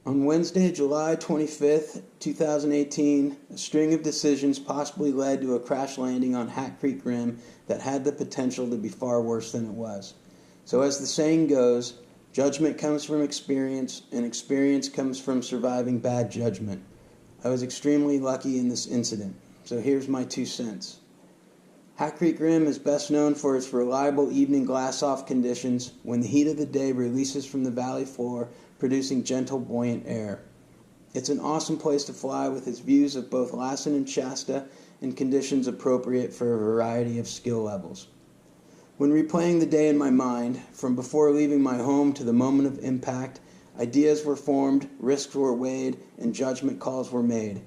On Wednesday, July 25th, 2018, a string of decisions possibly led to a crash landing on Hat Creek Rim that had the potential to be far worse than it was. So as the saying goes, judgment comes from experience, and experience comes from surviving bad judgment. I was extremely lucky in this incident, so here's my 2 cents. Hat Creek Rim is best known for its reliable evening glass-off conditions when the heat of the day releases from the valley floor, producing gentle, buoyant air. It's an awesome place to fly with its views of both Lassen and Shasta and conditions appropriate for a variety of skill levels. When replaying the day in my mind, from before leaving my home to the moment of impact, ideas were formed, risks were weighed, and judgment calls were made.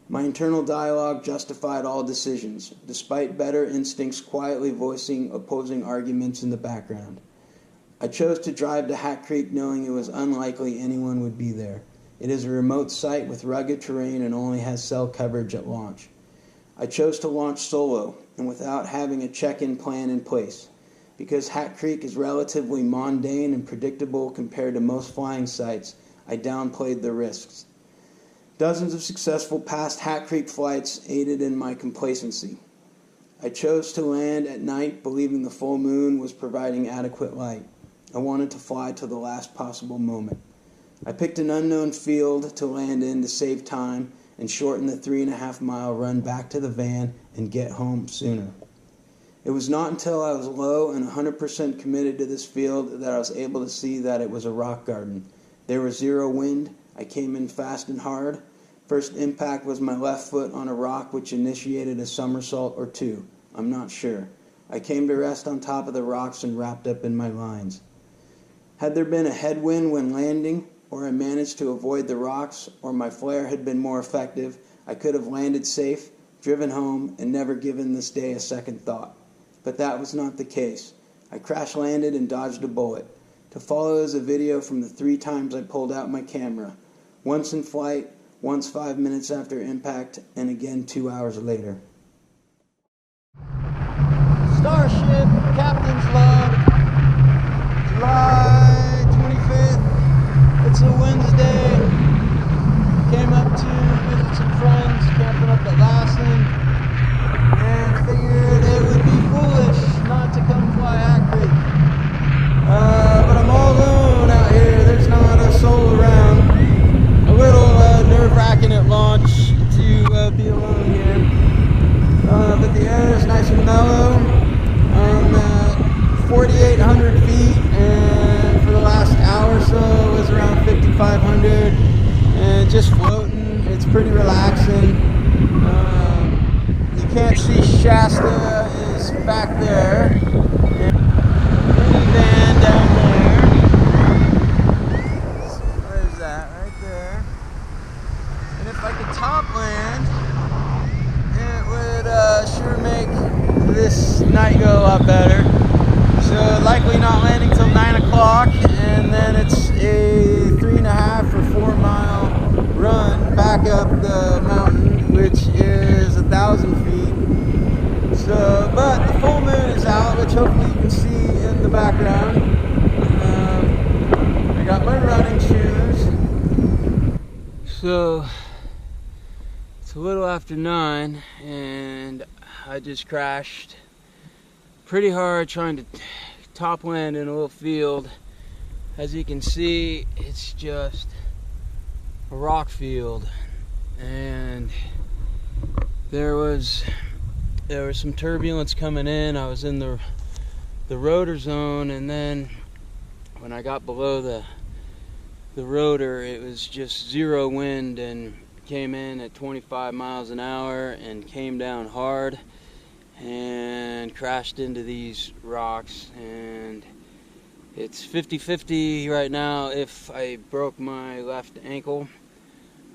My internal dialogue justified all decisions, despite better instincts quietly voicing opposing arguments in the background. I chose to drive to Hat Creek knowing it was unlikely anyone would be there. It is a remote site with rugged terrain and only has cell coverage at launch. I chose to launch solo and without having a check-in plan in place. Because Hat Creek is relatively mundane and predictable compared to most flying sites, I downplayed the risks. Dozens of successful past Hat Creek flights aided in my complacency. I chose to land at night believing the full moon was providing adequate light. I wanted to fly to the last possible moment. I picked an unknown field to land in to save time and shorten the 3.5-mile run back to the van and get home sooner. It was not until I was low and 100% committed to this field that I was able to see that it was a rock garden. There was zero wind. I came in fast and hard. First impact was my left foot on a rock which initiated a somersault or two. I'm not sure. I came to rest on top of the rocks and wrapped up in my lines. Had there been a headwind when landing, or I managed to avoid the rocks, or my flare had been more effective, I could have landed safe, driven home, and never given this day a second thought. But that was not the case. I crash landed and dodged a bullet. To follow is a video from the 3 times I pulled out my camera. Once in flight, once 5 minutes after impact, and again 2 hours later. Starship, Captain's Log, July 25th. It's a Wednesday. Came up to visit some friends, camping up at Lassen, and figured it would be foolish not to come fly Hat Creek. But I'm all alone out here. There's not a soul around. A little nerve-wracking at launch to be alone here, but the air is nice and mellow. I'm at 4,800 feet, and for the last hour or so it was around 5,500, and just floating. It's pretty relaxing. You can't see Shasta is back there, and mini van down there. Where's that? Right there. And if I could top land, it would sure make this night go a lot better. So likely not landing till 9 o'clock, and then it's a 3.5 or 4 mile run back up the mountain, which is 1,000 feet. So, but the full moon is out, which hopefully you can see in the background. I got my running shoes. So it's a little after 9, and I just crashed pretty hard trying to top land in a little field. As you can see, it's just a rock field, and there was some turbulence coming in. I was in the rotor zone, and then when I got below the rotor, it was just zero wind and came in at 25 miles an hour and came down hard and crashed into these rocks. And it's 50-50 right now. If I broke my left ankle,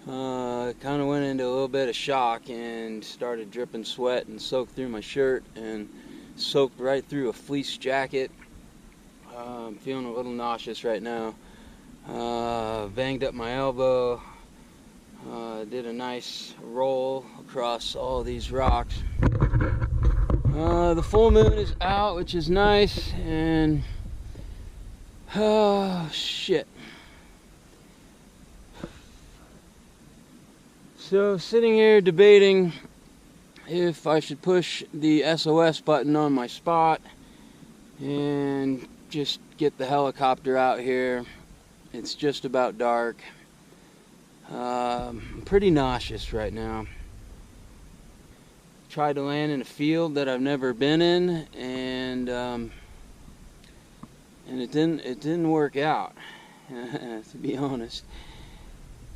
kind of went into a little bit of shock and started dripping sweat and soaked through my shirt and soaked right through a fleece jacket. I'm feeling a little nauseous right now. Banged up my elbow. Did a nice roll across all these rocks. The full moon is out, which is nice, and oh shit. So sitting here debating if I should push the SOS button on my spot and just get the helicopter out here. It's just about dark. I'm pretty nauseous right now. Tried to land in a field that I've never been in, and it didn't work out, to be honest.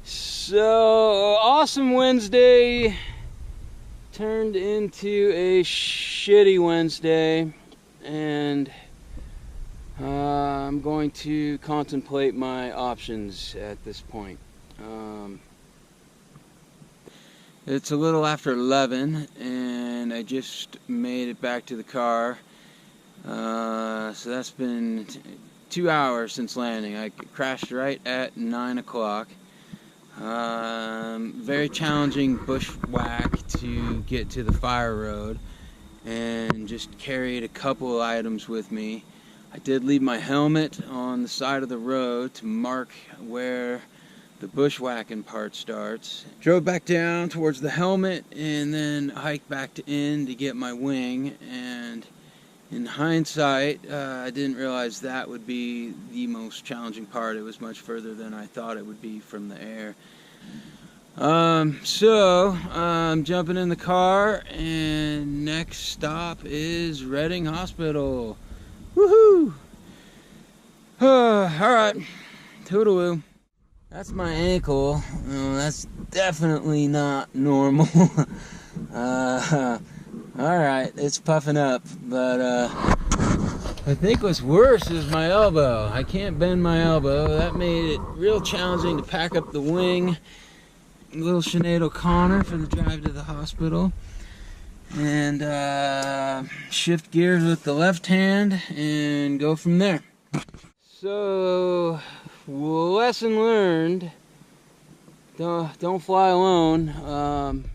So awesome Wednesday turned into a shitty Wednesday, and I'm going to contemplate my options at this point. It's a little after 11, and I just made it back to the car. So that's been 2 hours since landing. I crashed right at 9 o'clock. Very challenging bushwhack to get to the fire road, and just carried a couple of items with me. I did leave my helmet on the side of the road to mark where the bushwhacking part starts. Drove back down towards the helmet and then hiked back to inn to get my wing, and in hindsight I didn't realize that would be the most challenging part. It was much further than I thought it would be from the air. So I'm jumping in the car, and next stop is Reading Hospital. Woohoo! Alright, toodaloo. That's my ankle. That's definitely not normal. Alright, it's puffing up, but I think what's worse is my elbow. I can't bend my elbow. That made it real challenging to pack up the wing. A little Sinead O'Connor for the drive to the hospital. And shift gears with the left hand and go from there. So, lesson learned, don't fly alone.